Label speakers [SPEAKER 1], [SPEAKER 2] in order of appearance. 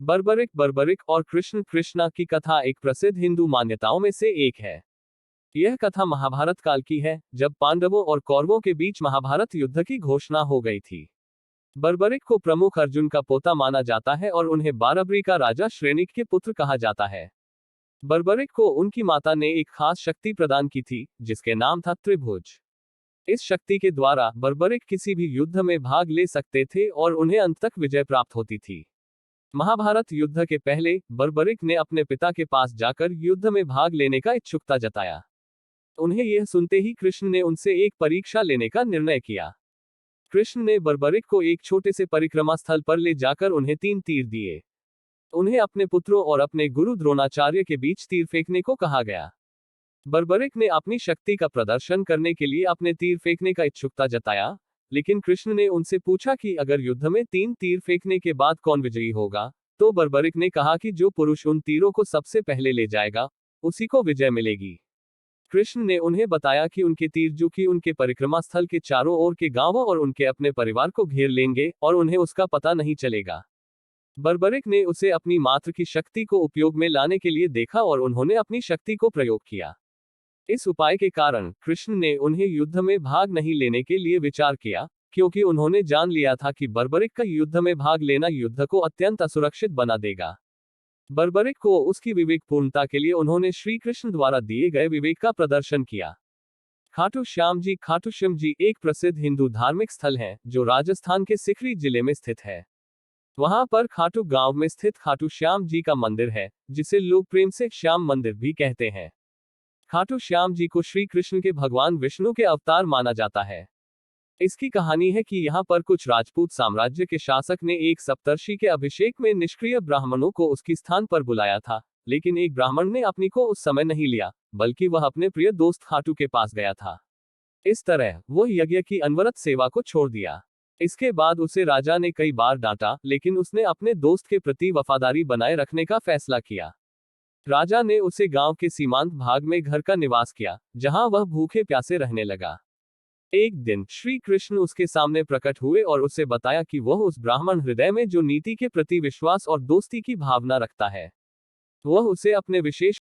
[SPEAKER 1] बर्बरिक बर्बरिक और कृष्ण कृष्णा की कथा एक प्रसिद्ध हिंदू मान्यताओं में से एक है। यह कथा महाभारत काल की है, जब पांडवों और कौरवों के बीच महाभारत युद्ध की घोषणा हो गई थी। बर्बरिक को प्रमुख अर्जुन का पोता माना जाता है और उन्हें बारबरी का राजा श्रेनिक के पुत्र कहा जाता है। बर्बरिक को उनकी माता ने एक खास शक्ति प्रदान की थी, जिसके नाम था त्रिभुज। इस शक्ति के द्वारा बर्बरिक किसी भी युद्ध में भाग ले सकते थे और उन्हें अंत तक विजय प्राप्त होती थी। महाभारत युद्ध के पहले बर्बरिक ने अपने पिता के पास जाकर युद्ध में भाग लेने का इच्छुकता जताया। उन्हें यह सुनते ही कृष्ण ने उनसे एक परीक्षा लेने का निर्णय किया। कृष्ण ने बर्बरिक को एक छोटे से परिक्रमा स्थल पर ले जाकर उन्हें 3 तीर दिए। उन्हें अपने पुत्रों और अपने गुरु द्रोणाचार्य के बीच तीर फेंकने को कहा गया। बर्बरिक ने अपनी शक्ति का प्रदर्शन करने के लिए अपने तीर फेंकने का इच्छुकता जताया, लेकिन कृष्ण ने उनसे पूछा कि अगर युद्ध में 3 तीर फेंकने के बाद कौन विजयी होगा, तो बर्बरिक ने कहा कि जो पुरुष उन तीरों को सबसे पहले ले जाएगा, उसी को विजय मिलेगी। कृष्ण ने उन्हें बताया कि उनके तीर जो कि उनके परिक्रमा स्थल के चारों ओर के गांवों और उनके अपने परिवार को घेर लेंगे और उन्हें उसका पता नहीं चलेगा। बर्बरिक ने उसे अपनी मात्र की शक्ति को उपयोग में लाने के लिए देखा और उन्होंने अपनी शक्ति को प्रयोग किया। इस उपाय के कारण कृष्ण ने उन्हें युद्ध में भाग नहीं लेने के लिए विचार किया, क्योंकि उन्होंने जान लिया था कि बर्बरिक का युद्ध में भाग लेना युद्ध को अत्यंत असुरक्षित बना देगा। बर्बरिक को उसकी विवेकपूर्णता के लिए उन्होंने श्री कृष्ण द्वारा दिए गए विवेक का प्रदर्शन किया। खाटू श्याम जी एक प्रसिद्ध हिंदू धार्मिक स्थल है, जो राजस्थान के सिकरी जिले में स्थित है। वहां पर खाटू गांव में स्थित खाटू श्याम जी का मंदिर है, जिसे लोग प्रेम से श्याम मंदिर भी कहते हैं। खाटू श्याम जी को श्री कृष्ण के भगवान विष्णु के अवतार माना जाता है। इसकी कहानी है कि यहाँ पर कुछ राजपूत साम्राज्य के शासक ने एक सप्तर्षि के अभिषेक में निष्क्रिय ब्राह्मणों को उसकी स्थान पर बुलाया था, लेकिन एक ब्राह्मण ने अपनी को उस समय नहीं लिया, बल्कि वह अपने प्रिय दोस्त खाटू के पास गया था। इस तरह वह यज्ञ की अनवरत सेवा को छोड़ दिया। इसके बाद उसे राजा ने कई बार डांटा, लेकिन उसने अपने दोस्त के प्रति वफादारी बनाए रखने का फैसला किया। राजा ने उसे गांव के सीमांत भाग में घर का निवास किया, जहां वह भूखे प्यासे रहने लगा। एक दिन श्री कृष्ण उसके सामने प्रकट हुए और उसे बताया कि वह उस ब्राह्मण हृदय में जो नीति के प्रति विश्वास और दोस्ती की भावना रखता है, वह उसे अपने विशेष